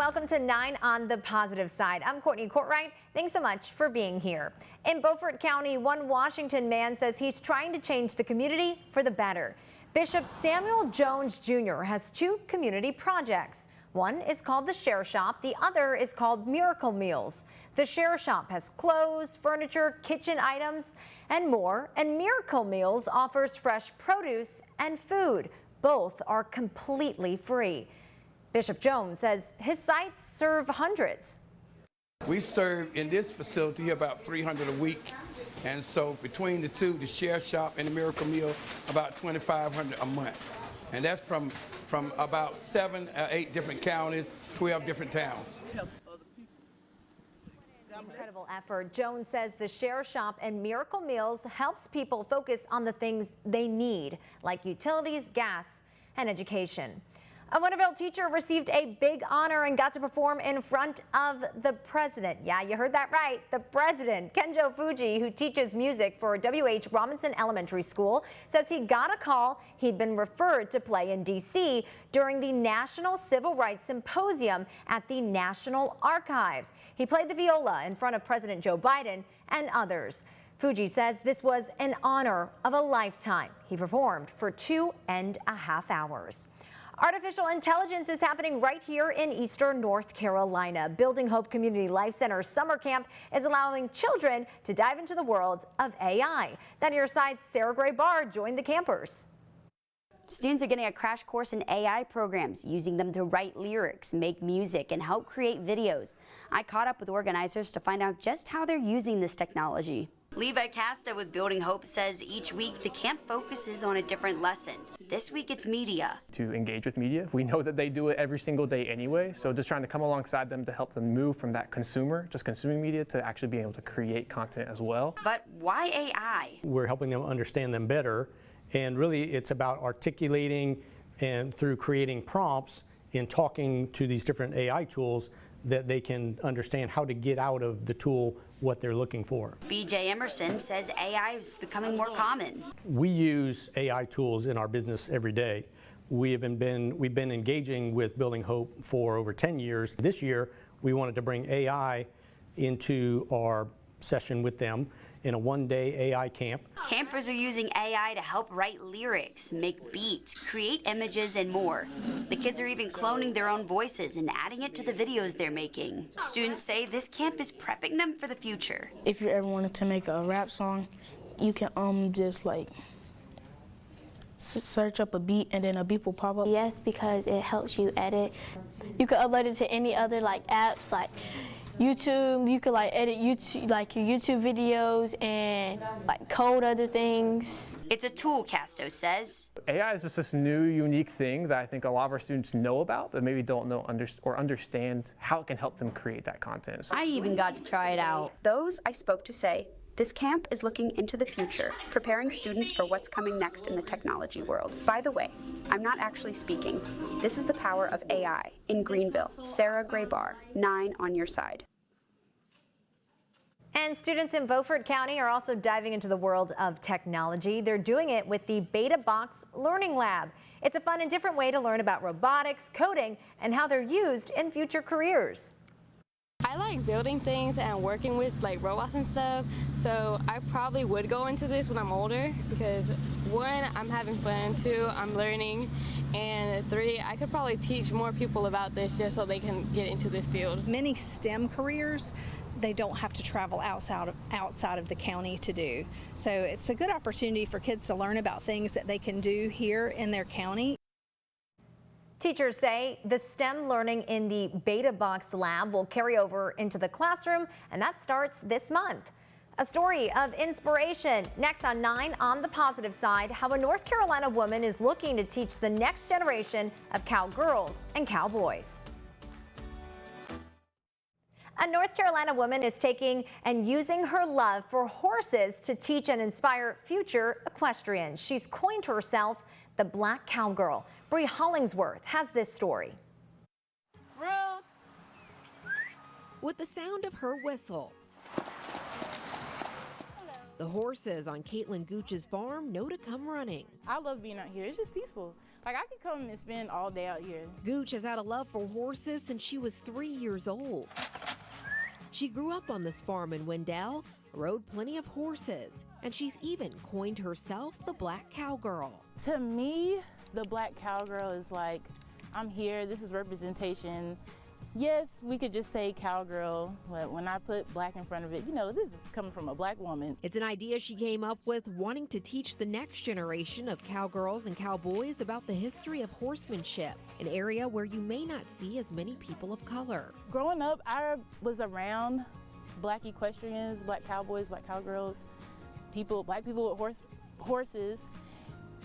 welcome to 9 on the Positive Side. I'm Courtney Courtwright. Thanks so much for being here. In Beaufort County, one Washington man says he's trying to change the community for the better. Bishop Samuel Jones Jr. has two community projects. One is called the Share Shop. The other is called Miracle Meals. The Share Shop has clothes, furniture, kitchen items, and more. And Miracle Meals offers fresh produce and food. Both are completely free. Bishop Jones says his sites serve hundreds. We serve in this facility about 300 a week. And so between the two, the Share Shop and the Miracle Meal, about 2,500 a month. And that's from about 7 or 8 different counties, 12 different towns. Incredible effort. Jones says the Share Shop and Miracle Meals helps people focus on the things they need, like utilities, gas, and education. A Winterville teacher received a big honor and got to perform in front of the president. Yeah, you heard that right. The president, Kenjo Fuji, who teaches music for W.H. Robinson Elementary School, says he got a call. He'd been referred to play in D.C. during the National Civil Rights Symposium at the National Archives. He played the viola in front of President Joe Biden and others. Fuji says this was an honor of a lifetime. He performed for 2.5 hours. Artificial intelligence is happening right here in eastern North Carolina. Building Hope Community Life Center Summer Camp is allowing children to dive into the world of AI. Then your side's Sarah Gray Barr joined the campers. Students are getting a crash course in AI programs, using them to write lyrics, make music, and help create videos. I caught up with organizers to find out just how they're using this technology. Levi Casta with Building Hope says each week the camp focuses on a different lesson. This week it's media. To engage with media. We know that they do it every single day anyway, so just trying to come alongside them to help them move from that consumer, just consuming media, to actually being able to create content as well. But why AI? We're helping them understand them better, and really it's about articulating and through creating prompts and talking to these different AI tools that they can understand how to get out of the tool what they're looking for. BJ Emerson says AI is becoming more common. We use AI tools in our business every day. We've been engaging with Building Hope for over 10 years. This year, we wanted to bring AI into our session with them in a one-day AI camp. Campers are using AI to help write lyrics, make beats, create images, and more. The kids are even cloning their own voices and adding it to the videos they're making. Students say this camp is prepping them for the future. If you ever wanted to make a rap song, you can just like search up a beat and then a beat will pop up. Yes, because it helps you edit. You can upload it to any other apps like YouTube. You could edit YouTube, your YouTube videos, and code other things. It's a tool, Casto says. AI is just this new, unique thing that I think a lot of our students know about, but maybe don't know or understand how it can help them create that content. I even got to try it out. Those I spoke to say, this camp is looking into the future, preparing students for what's coming next in the technology world. By the way, I'm not actually speaking. This is the power of AI in Greenville. Sarah Gray Barr, 9 on your side. And students in Beaufort County are also diving into the world of technology. They're doing it with the Beta Box Learning Lab. It's a fun and different way to learn about robotics, coding, and how they're used in future careers. I like building things and working with robots and stuff, so I probably would go into this when I'm older because 1, I'm having fun, 2, I'm learning, and 3, I could probably teach more people about this just so they can get into this field. Many STEM careers, they don't have to travel outside of the county to do. So it's a good opportunity for kids to learn about things that they can do here in their county. Teachers say the STEM learning in the Beta Box Lab will carry over into the classroom, and that starts this month. A story of inspiration next on 9 on the Positive Side, how a North Carolina woman is looking to teach the next generation of cowgirls and cowboys. A North Carolina woman is taking and using her love for horses to teach and inspire future equestrians. She's coined herself the Black Cowgirl. Bree Hollingsworth has this story. With the sound of her whistle, The horses on Caitlin Gooch's farm know to come running. I love being out here. It's just peaceful. Like, I could come and spend all day out here. Gooch has had a love for horses since she was 3 years old. She grew up on this farm in Wendell, rode plenty of horses, and she's even coined herself the Black Cowgirl. To me, the Black Cowgirl is like, I'm here, this is representation. Yes, we could just say cowgirl, but when I put black in front of it, you know, this is coming from a black woman. It's an idea she came up with, wanting to teach the next generation of cowgirls and cowboys about the history of horsemanship, an area where you may not see as many people of color. Growing up, I was around black equestrians, black cowboys, black cowgirls, black people with horses.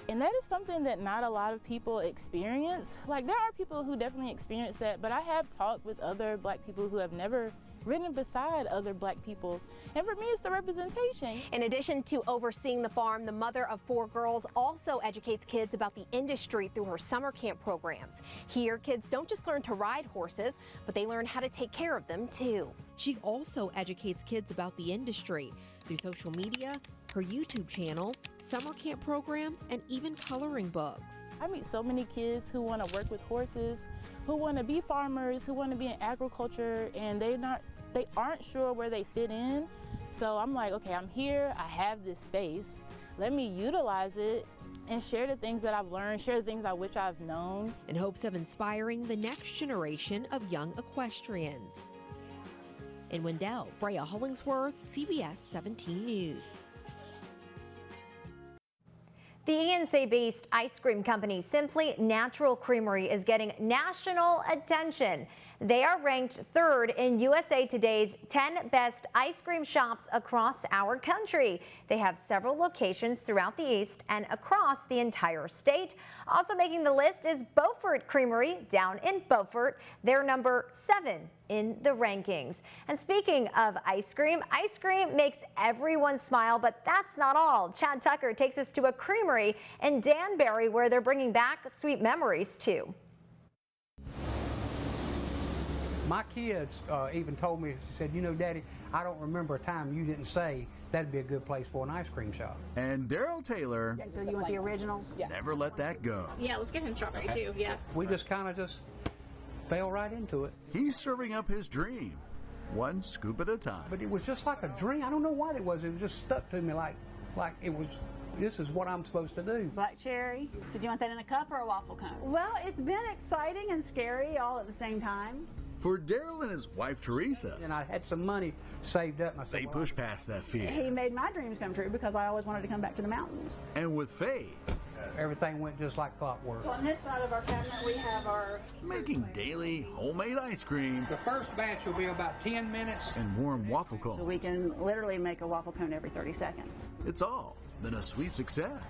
And that is something that not a lot of people experience. Like, there are people who definitely experience that, but I have talked with other black people who have never ridden beside other black people. And for me, it's the representation. In addition to overseeing the farm, the mother of 4 girls also educates kids about the industry through her summer camp programs. Here, kids don't just learn to ride horses, but they learn how to take care of them too. She also educates kids about the industry through social media, her YouTube channel, summer camp programs, and even coloring books. I meet so many kids who want to work with horses, who want to be farmers, who want to be in agriculture, and they aren't sure where they fit in. So I'm like, okay, I'm here, I have this space, let me utilize it and share the things that I've learned, share the things I wish I've known. In hopes of inspiring the next generation of young equestrians. In Wendell, Brea Hollingsworth, CBS 17 News. The ENC-based ice cream company Simply Natural Creamery is getting national attention. They are ranked 3rd in USA Today's 10 best ice cream shops across our country. They have several locations throughout the East and across the entire state. Also making the list is Beaufort Creamery down in Beaufort. They're number 7 in the rankings. And speaking of ice cream makes everyone smile, but that's not all. Chad Tucker takes us to a creamery in Danbury where they're bringing back sweet memories too. My kids even told me, she said, you know, Daddy, I don't remember a time you didn't say that'd be a good place for an ice cream shop. And Daryl Taylor So you want the original? never let that go. Yeah, let's get him strawberry too, yeah. We just kind of just fell right into it. He's serving up his dream, one scoop at a time. But it was just like a dream. I don't know what it was. It was just stuck to me like it was, this is what I'm supposed to do. Black cherry. Did you want that in a cup or a waffle cone? Well, it's been exciting and scary all at the same time. For Daryl and his wife, Teresa. And I had some money saved up. And I said, they push past that fear. He made my dreams come true because I always wanted to come back to the mountains. And with Faye, everything went just like clockwork. So on this side of our cabinet, we have our... making daily homemade ice cream. The first batch will be about 10 minutes. And warm waffle cones. So we can literally make a waffle cone every 30 seconds. It's all been a sweet success.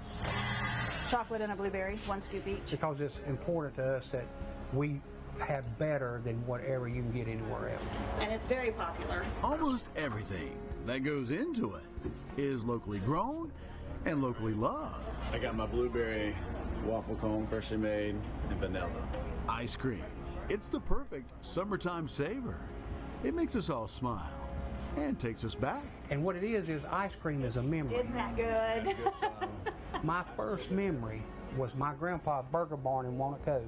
Chocolate and a blueberry, 1 scoop each. Because it's important to us that we have better than whatever you can get anywhere else. And it's very popular. Almost everything that goes into it is locally grown and locally loved. I got my blueberry waffle cone, freshly made, and vanilla. Ice cream. It's the perfect summertime savor. It makes us all smile and takes us back. And what it is ice cream is a memory. Isn't that good? My first memory was my grandpa's burger barn in Walnut Cove.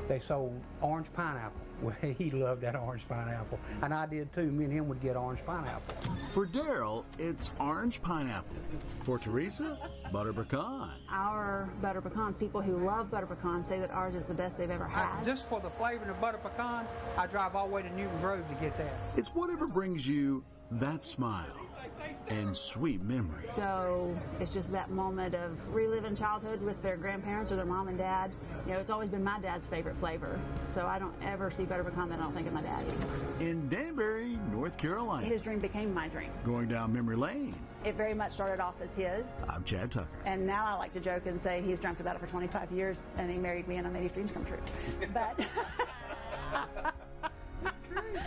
They sold orange pineapple. Well, he loved that orange pineapple, and I did too. Me and him would get orange pineapple. For Daryl, it's orange pineapple. For Teresa, butter pecan. Our butter pecan, people who love butter pecan say that ours is the best they've ever had. Just for the flavor of butter pecan, I drive all the way to Newton Grove to get that. It's whatever brings you that smile and sweet memory. So it's just that moment of reliving childhood with their grandparents or their mom and dad. You know, it's always been my dad's favorite flavor. So I don't ever see butter pecan that I don't think of my daddy. In Danbury, North Carolina. His dream became my dream. Going down memory lane. It very much started off as his. I'm Chad Tucker. And now I like to joke and say he's dreamt about it for 25 years and he married me and I made his dreams come true. But that's great.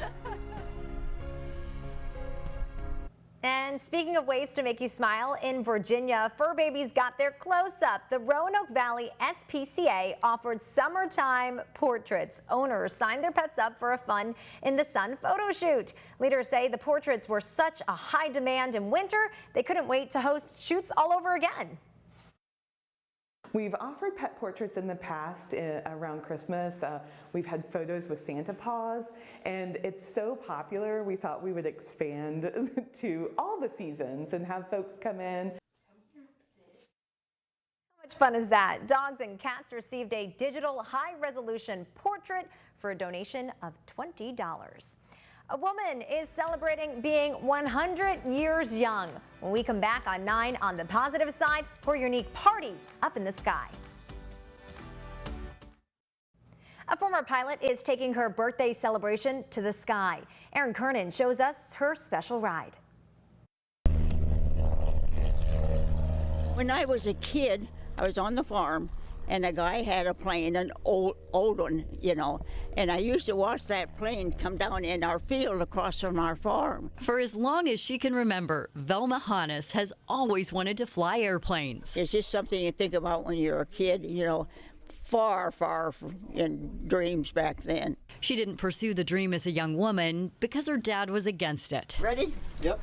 And speaking of ways to make you smile, in Virginia, fur babies got their close-up. The Roanoke Valley SPCA offered summertime portraits. Owners signed their pets up for a fun in the sun photo shoot. Leaders say the portraits were such a high demand in winter, they couldn't wait to host shoots all over again. We've offered pet portraits in the past around Christmas. We've had photos with Santa Paws, and it's so popular we thought we would expand to all the seasons and have folks come in. How much fun is that? Dogs and cats received a digital high-resolution portrait for a donation of $20. A woman is celebrating being 100 years young. When we come back on 9 on the positive side, her unique party up in the sky. A former pilot is taking her birthday celebration to the sky. Erin Kernan shows us her special ride. When I was a kid, I was on the farm, and a guy had a plane, an old one, you know, and I used to watch that plane come down in our field across from our farm. For as long as she can remember, Velma Hannes has always wanted to fly airplanes. It's just something you think about when you're a kid, you know, far, far in dreams back then. She didn't pursue the dream as a young woman because her dad was against it. Ready? Yep.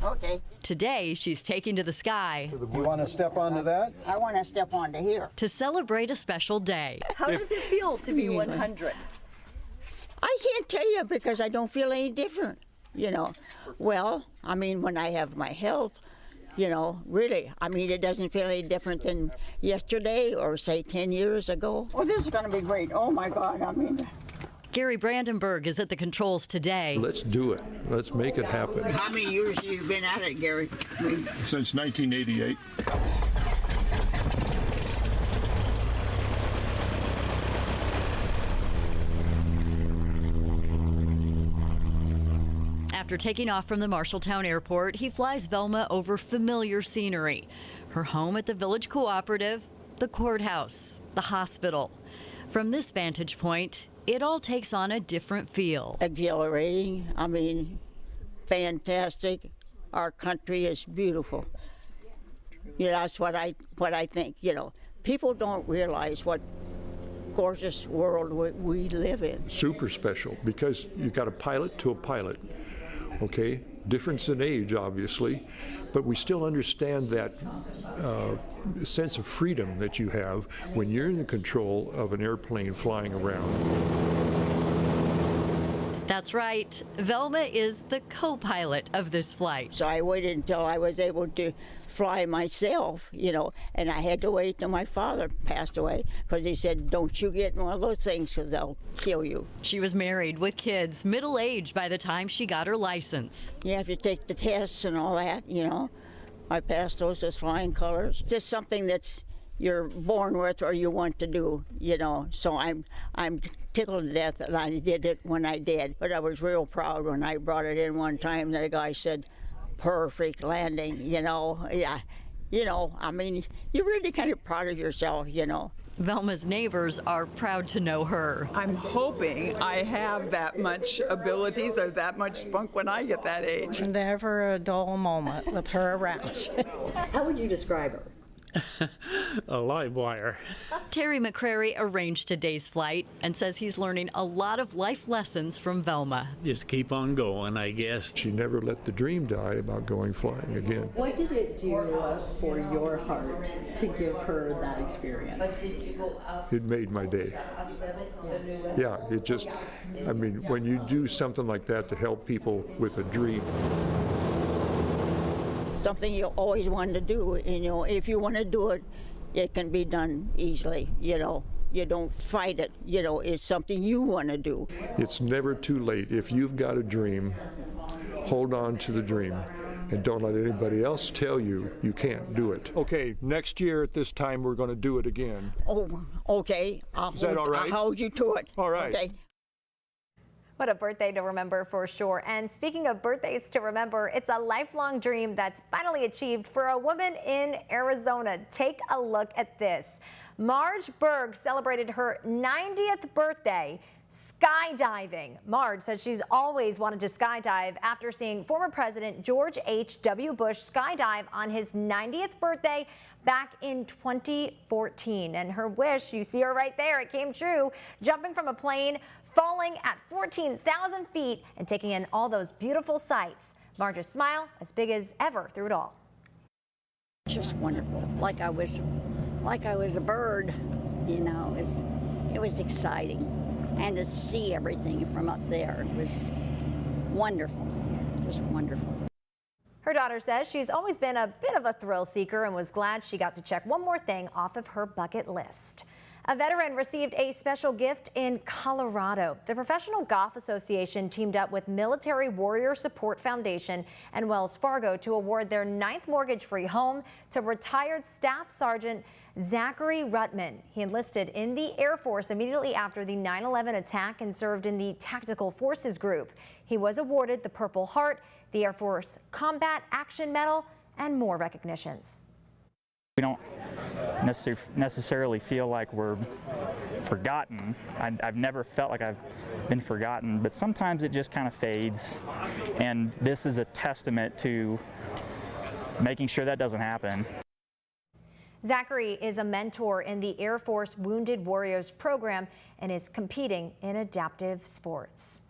Okay. Today, she's taking to the sky. You want to step onto that? I want to step onto here. To celebrate a special day. How does it feel to be 100? I can't tell you because I don't feel any different, you know. Well, I mean, when I have my health, you know, really, I mean, it doesn't feel any different than yesterday or, say, 10 years ago. Oh, this is going to be great. Oh, my God, I mean... Gary Brandenburg is at the controls today. Let's do it. Let's make it happen. How many years have you been at it, Gary? Since 1988. After taking off from the Marshalltown Airport, he flies Velma over familiar scenery. Her home at the Village Cooperative, the courthouse, the hospital. From this vantage point, it all takes on a different feel. Exhilarating, I mean, fantastic. Our country is beautiful. You know, that's what I think, you know. People don't realize what gorgeous world we live in. Super special because you've got a pilot to a pilot, okay? Difference in age, obviously, but we still understand that sense of freedom that you have when you're in control of an airplane flying around. That's right. Velma is the co-pilot of this flight. So I waited until I was able to fly myself, you know, and I had to wait till my father passed away because he said, don't you get in one of those things because they'll kill you. She was married with kids, middle-aged by the time she got her license. You have to take the tests and all that, you know. I passed those as flying colors. It's just something that's you're born with or you want to do, you know. So I'm tickled to death that I did it when I did. But I was real proud when I brought it in one time that a guy said, perfect landing, you know. Yeah, you know, I mean, you're really kind of proud of yourself, you know. Velma's neighbors are proud to know her. I'm hoping I have that much abilities or that much spunk when I get that age. Never a dull moment with her around. How would you describe her? A live wire. Terry McCrary arranged today's flight and says he's learning a lot of life lessons from Velma. Just keep on going, I guess. She never let the dream die about going flying again. What did it do for your heart to give her that experience? It made my day. Yeah, it just, I mean, when you do something like that to help people with a dream. Something you always wanted to do, you know, if you want to do it, it can be done easily, you know. You don't fight it, you know, it's something you want to do. It's never too late. If you've got a dream, hold on to the dream and don't let anybody else tell you you can't do it. Okay, next year at this time we're going to do it again. Oh, okay. Is that all right? I'll hold you to it. All right. Okay. What a birthday to remember for sure. And speaking of birthdays to remember, it's a lifelong dream that's finally achieved for a woman in Arizona. Take a look at this. Marge Berg celebrated her 90th birthday Skydiving. Marge says she's always wanted to skydive after seeing former President George H.W. Bush skydive on his 90th birthday back in 2014. And her wish, you see her right there, it came true, jumping from a plane, falling at 14,000 feet and taking in all those beautiful sights. Marge's smile as big as ever through it all. Just wonderful, like I was a bird, you know. It was exciting. And to see everything from up there was wonderful, just wonderful. Her daughter says she's always been a bit of a thrill seeker and was glad she got to check one more thing off of her bucket list. A veteran received a special gift in Colorado. The Professional Golf Association teamed up with Military Warrior Support Foundation and Wells Fargo to award their 9th mortgage-free home to retired Staff Sergeant Zachary Ruttman. He enlisted in the Air Force immediately after the 9/11 attack and served in the Tactical Forces Group. He was awarded the Purple Heart, the Air Force Combat Action Medal, and more recognitions. We don't necessarily feel like we're forgotten. I've never felt like I've been forgotten, but sometimes it just kind of fades. And this is a testament to making sure that doesn't happen. Zachary is a mentor in the Air Force Wounded Warriors program and is competing in adaptive sports.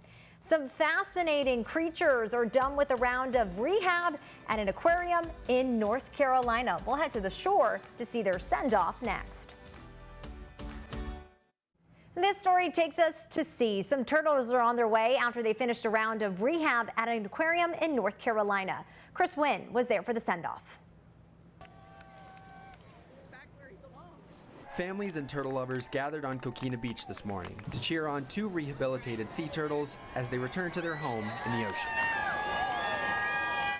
Some fascinating creatures are done with a round of rehab at an aquarium in North Carolina. We'll head to the shore to see their send-off next. This story takes us to sea. Some turtles are on their way after they finished a round of rehab at an aquarium in North Carolina. Chris Wynn was there for the send-off. Families and turtle lovers gathered on Coquina Beach this morning to cheer on 2 rehabilitated sea turtles as they return to their home in the ocean.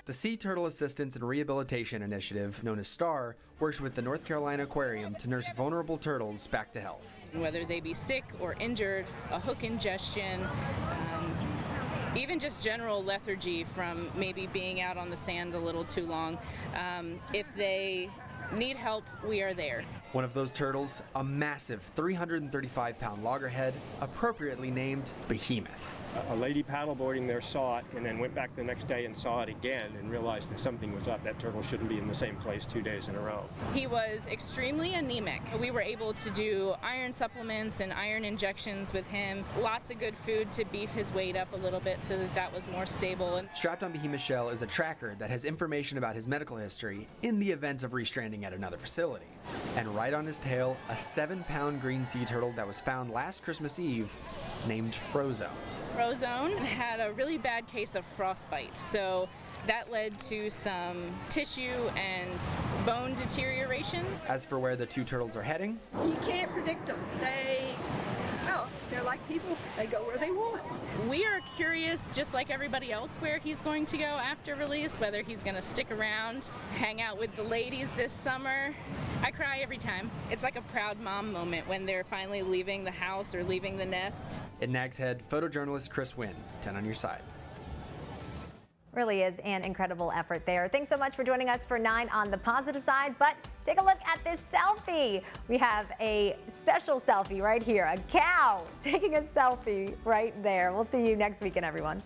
The Sea Turtle Assistance and Rehabilitation Initiative, known as STAR, works with the North Carolina Aquarium to nurse vulnerable turtles back to health. Whether they be sick or injured, a hook ingestion, even just general lethargy from maybe being out on the sand a little too long, if they need help, we are there. One of those turtles, a massive 335-pound loggerhead, appropriately named Behemoth. A lady paddleboarding there saw it and then went back the next day and saw it again and realized that something was up. That turtle shouldn't be in the same place 2 days in a row. He was extremely anemic. We were able to do iron supplements and iron injections with him. Lots of good food to beef his weight up a little bit so that was more stable. Strapped on Behemoth's shell is a tracker that has information about his medical history in the event of restranding at another facility. And right on his tail, a 7-pound green sea turtle that was found last Christmas Eve, named Frozone. Frozone had a really bad case of frostbite, so that led to some tissue and bone deterioration. As for where the 2 turtles are heading, you can't predict them. They're like people. They go where they want. We are curious, just like everybody else, where he's going to go after release, whether he's going to stick around, hang out with the ladies this summer. I cry every time. It's like a proud mom moment when they're finally leaving the house or leaving the nest. In Nags Head, photojournalist Chris Wynn, 10 on your side. Really is an incredible effort there. Thanks so much for joining us for 9 on the positive side, but take a look at this selfie. We have a special selfie right here, a cow taking a selfie right there. We'll see you next weekend, everyone.